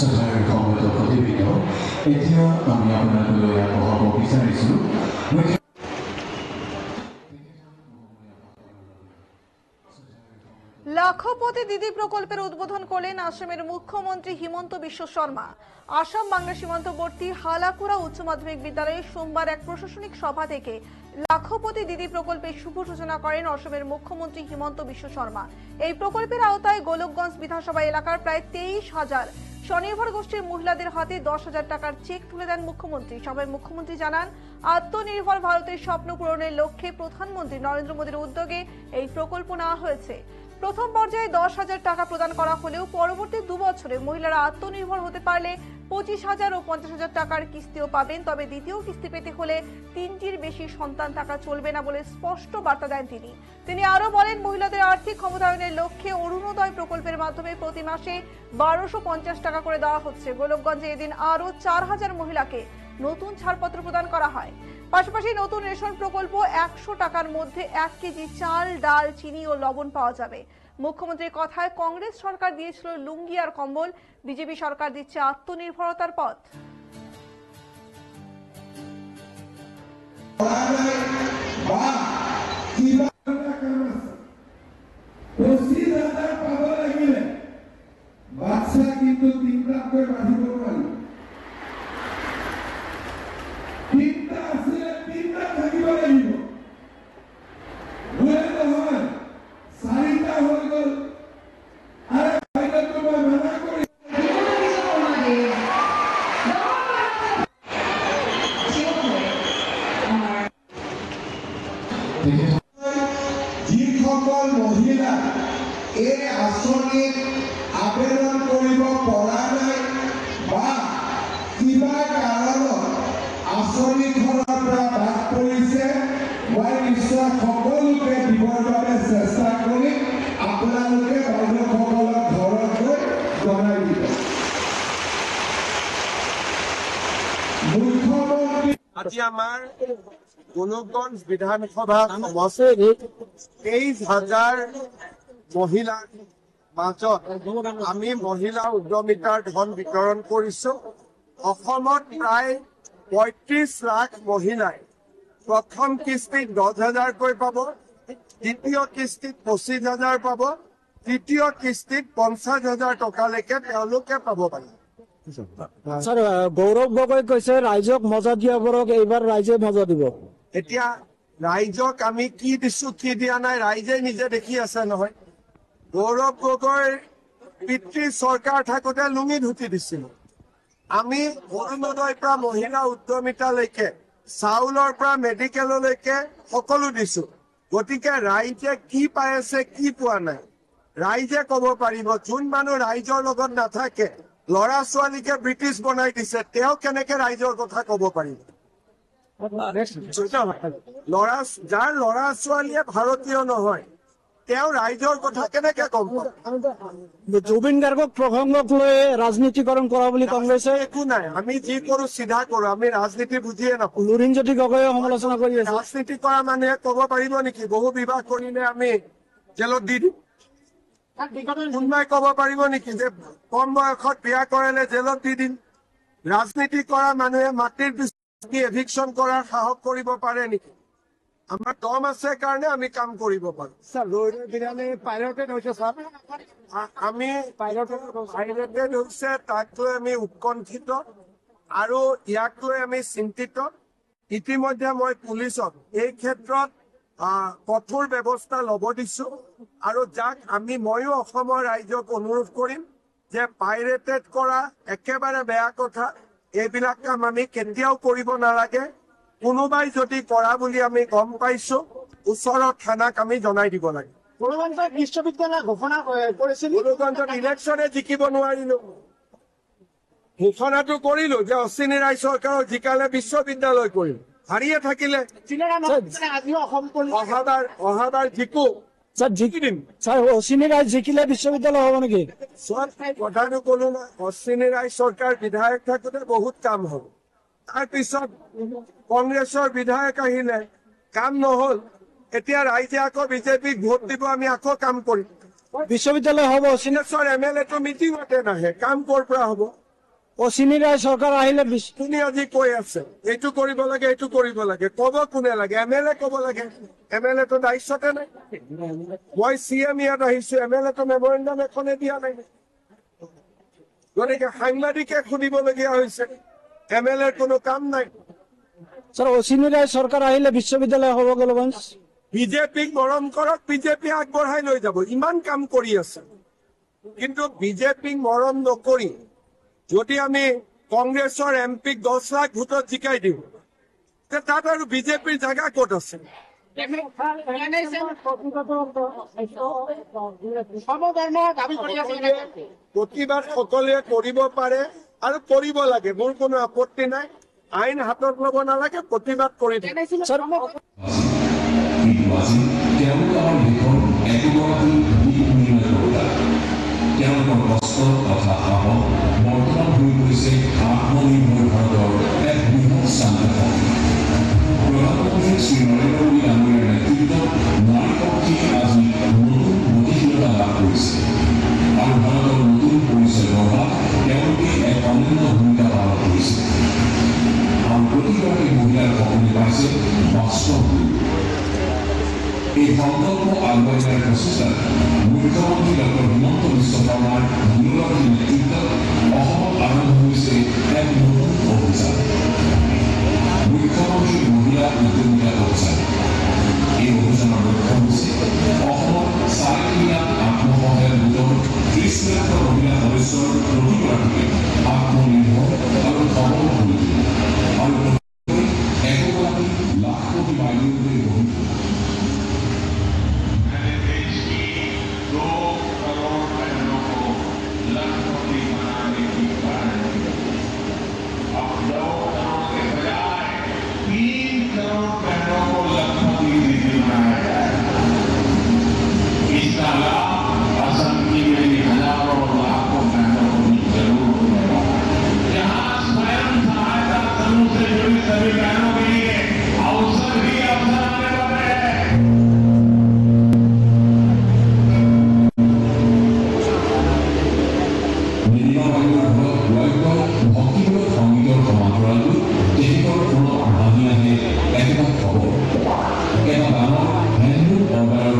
সভাৰ সমবেত প্ৰতিবৃন্দ এতিয়া আমি আপোনালোকলৈ আগবঢ়াব বিচাৰিছোঁ লাখপতি দিদি প্রকল্পের উদ্বোধন করলেন আসামের মুখ্যমন্ত্রী হিমন্ত বিশ্ব শর্মা। আসাম বাংলা সীমান্তবর্তী হালাকুড়া উচ্চ মাধ্যমিক বিদ্যালয়ে সোমবার এক প্রশাসনিক সভা থেকে লাখপতি দিদি প্রকল্পের শুভ সূচনা করেন আসামের মুখ্যমন্ত্রী হিমন্ত বিশ্ব শর্মা। এই প্রকল্পের আওতায় গোলকগঞ্জ বিধানসভা এলাকার প্রায় 23,000 স্বনির্ভর গোষ্ঠীর মহিলাদের হাতে 10,000 টাকার চেক তুলে দেন মুখ্যমন্ত্রী। সভায় মুখ্যমন্ত্রী জানান, আত্মনির্ভর ভারতের স্বপ্ন পূরণের লক্ষ্যে প্রধানমন্ত্রী নরেন্দ্র মোদীর উদ্যোগে এই প্রকল্প নেওয়া হয়েছে। প্রথম পর্যায়ে 10,000 টাকা প্রদান করা হলেও পরবর্তী 2 বছরে মহিলারা আত্মনির্ভর হতে পারলে 25,000 ও 50,000 টাকার কিস্তিও পাবেন। তবে দ্বিতীয় কিস্তি পেতে হলে 3টির বেশি সন্তান থাকা চলবে না বলে স্পষ্ট বার্তা দেন তিনি আরো বলেন, মহিলাদের আর্থিক ক্ষমতায়নের লক্ষ্যে অরুণোদয় প্রকল্পের মাধ্যমে প্রতি মাসে 1250 টাকা করে দেওয়া হচ্ছে। গোলকগঞ্জে এদিন আরো 4,000 মহিলাকে নতুন ছাড়পত্র প্রদান করা হয়। পাশাপাশি নতুন রেশন প্রকল্প 100 টাকার মধ্যে 1 কেজি চাল, ডাল, চিনি ও লবণ পাওয়া যাবে। মুখ্যমন্ত্রীর কথায়, কংগ্রেস সরকার দিয়েছিল লুঙ্গি আর কম্বল, বিজেপি সরকার দিচ্ছে আত্মনির্ভরতার পথ। যিসকল মহিলা এই আঁচনিত আবেদন কৰিব পৰা নাই বা কিবা কাৰণত আঁচনিখনৰ পৰা বাদ পৰিছে, মই নিশ্চয় সকলোকে দিবৰ বাবে চেষ্টা কৰি আপোনালোকে বাইদেউসকলক ঘৰত গৈ জনাই দিব। মুখ্যমন্ত্ৰী আজি আমাৰ গোলকগঞ্জ বিধানসভা সমষ্টিত 23,000 মহিলাৰ মাজত আমি মহিলা উদ্যমিতাৰ ধন বিতৰণ কৰিছো। অসমত প্ৰায় 35 লাখ মহিলাই প্ৰথম কিস্তিত 10,000কৈ পাব, দ্বিতীয় কিস্তিত 25,000 পাব, তৃতীয় কিস্তিত 50,000 টকালৈকে তেওঁলোকে পাব পাৰিব। স্যাৰ, গৌৰব গগৈ কৈছে ৰাইজক মজা দিয়া পৰক, এইবাৰ ৰাইজে মজা দিব। এতিয়া ৰাইজক আমি কি দিছো কি দিয়া নাই ৰাইজে নিজে দেখি আছে নহয়। গৌৰৱ গগৈৰ পিতৃ চৰকাৰ থাকোঁতে লুঙি ধুতি দিছিল। আমি অৰুণোদয়ৰ পৰা মহিলা উদ্যমিতালৈকে, চাউলৰ পৰা মেডিকেললৈকে সকলো দিছো। গতিকে ৰাইজে কি পাই আছে কি পোৱা নাই ৰাইজে ক'ব পাৰিব। যোন মানুহ ৰাইজৰ লগত নাথাকে, ল'ৰা ছোৱালীকে ব্ৰিটিছ বনাই দিছে, তেওঁ কেনেকে ৰাইজৰ কথা ক'ব পাৰিব? যাৰ ল'ৰা ছোৱালীয়ে ভাৰতীয় নহয়, তেওঁ ৰাইজৰ কথা কেনেকে ক'ব? জুবিন গাৰ্গক প্ৰসংগক লৈ ৰাজনীতিকৰণ কৰা বুলি কংগ্ৰেছে। একো নাই, আমি যি কৰো চিধা কৰো, আমি ৰাজনীতি বুজিয়ে নাপাওঁ। লুৰিণজ্যোতি গগৈয়ে সমালোচনা কৰি আছে। ৰাজনীতি কৰা মানুহে ক'ব পাৰিব নেকি বহু বিবাহ কৰিলে আমি জেলত দি দিম? কোনোবাই ক'ব পাৰিব নেকি যে কম বয়সত বিয়া কৰালে জেলত দি দিম? ৰাজনীতি কৰা মানুহে মাটিৰ পিছত এভিকশ্যন কৰাৰ সাহস কৰিব পাৰে নেকি? আমাৰ দম আছে কাৰণে আমি কাম কৰিব পাৰো। আমি পাইৰেটেড হৈছে, তাক লৈ আমি উৎকণ্ঠিত আৰু ইয়াক লৈ আমি চিন্তিত। ইতিমধ্যে মই পুলিচক এই ক্ষেত্ৰত কঠোৰ ব্যৱস্থা ল'ব দিছো আৰু ময়ো অসমৰ ৰাইজক অনুৰোধ কৰিম যে পাইৰেটেড কৰা একেবাৰে বেয়া কথা, এইবিলাক কাম আমি কেতিয়াও কৰিব নালাগে। কোনোবাই যদি কৰা বুলি আমি গম পাইছো, ওচৰৰ থানাক আমি জনাই দিব লাগে। গোলকগঞ্জত বিশ্ববিদ্যালয় ঘোষণা কৰিছিল। গোলকগঞ্জত ইলেকশ্যনে জিকিব নোৱাৰিলো, ঘোষণাটো কৰিলো যে অশ্বিনী ৰায় চৰকাৰক জিকালে বিশ্ববিদ্যালয় কৰিম, হাৰিয়ে থাকিলে। অহাবাৰ জিকো, জিকি দিম। অশ্বিনী ৰায় জিকিলে বিশ্ববিদ্যালয় হ'ব নেকি? কথাটো কলো না, অশ্বিনী ৰায় চৰকাৰ বিধায়ক থাকোঁতে বহুত কাম হ'ল। তাৰপিছত কংগ্ৰেছৰ বিধায়ক আহিলে, কাম নহ'ল। এতিয়া ৰাইজে আকৌ বিজেপিক ভোট দিব, আমি আকৌ কাম কৰিম। বিশ্ববিদ্যালয় হ'ব। চিনেশ্বৰ MLA টো মিটিঙতে নাহে, কাম ক'ৰ পৰা হ'ব? অশ্বিনী ৰায় চৰকাৰ আহিলে কোনে আজি কৈ আছে এইটো কৰিব লাগে এইটো কৰিব লাগে কব কোনে লাগে MLA কব লাগে MLA তো দায়িত্বতে নাই মই CM ইয়াত আহিছো MLA তো মেমৰেণ্ডাম এখনে দিয়া নাই গতিকে সাংবাদিকে সুধিবলগীয়া হৈছে MLA ৰ কোনো কাম নাই স্যাৰ অশ্বিনী ৰায় সৰকাৰ আহিলে বিশ্ববিদ্যালয় হব গোলগঞ্জ বিজেপিক মৰম কৰক বিজেপি আগবঢ়াই লৈ যাব ইমান কাম কৰি আছে কিন্তু বিজেপিক মৰম নকৰি যদি আমি কংগ্ৰেছৰ MP 10 লাখ ভোটত জিকাই দিওঁ তাত আৰু বিজেপিৰ জায়গা ক'ত আছে প্ৰতিবাদ সকলোৱে কৰিব পাৰে আৰু কৰিব লাগে মোৰ কোনো আপত্তি নাই আইন হাতত ল'ব নালাগে প্ৰতিবাদ কৰি থাকে কিন্তু আজি তেওঁলোক আমাৰ দেশৰ একোগৰাকী বিনিময়কৰ্তা তেওঁলোকৰ কষ্ট তথা সাহস বৰ্তমান হৈ পৰিছে আত্মনিৰ্ভৰ ভাৰতৰ এক বৃহৎ চালিকা প্ৰধানমন্ত্ৰী শ্ৰী নৰেন্দ্ৰ মোদী ডাঙৰীয়াৰ নেতৃত্বত নাৰী শক্তি আজি নতুন গতিশীলতা লাভ কৰিছে আৰু ভাৰতৰ নতুন পৰিচয় গঢ়াত তেওঁলোকে এক অনন্য ভূমিকা পালন কৰিছে আৰু প্ৰতিগৰাকী মহিলাৰ সপোনে পাইছে বাস্তৱ ৰূপ এই সংকল্প আগুৱাই নিয়াৰ প্ৰচেষ্টাত মুখ্যমন্ত্ৰী ডক্টৰ হিমন্ত বিশ্ব শৰ্মাৰ দূৰদৰ্শী নেতৃত্বত অসমত আৰম্ভ হৈছে এক নতুন অভিযান মুখ্যমন্ত্ৰী মহিলা উদ্যমিতা অভিযান এই অভিযানৰ লক্ষ্য হৈছে অসমত 4.5 লাখ আত্মসহায়ক গোটৰ 30 লাখৰ মহিলা সদস্যৰ প্ৰতিগৰাকীকে আত্মনিৰ্ভৰ আৰু সবল কৰি তোলা আৰু একোগৰাকী লাখপতি বাইদেউলৈ গঢ়ি ভক্তিমূলক সংগীতৰ সমান্তৰালকৈ তেখেতৰ কোনো আহে একেটা খবৰ এটা ডাঙৰ হেণ্ডলুম অৰ্ডাৰৰ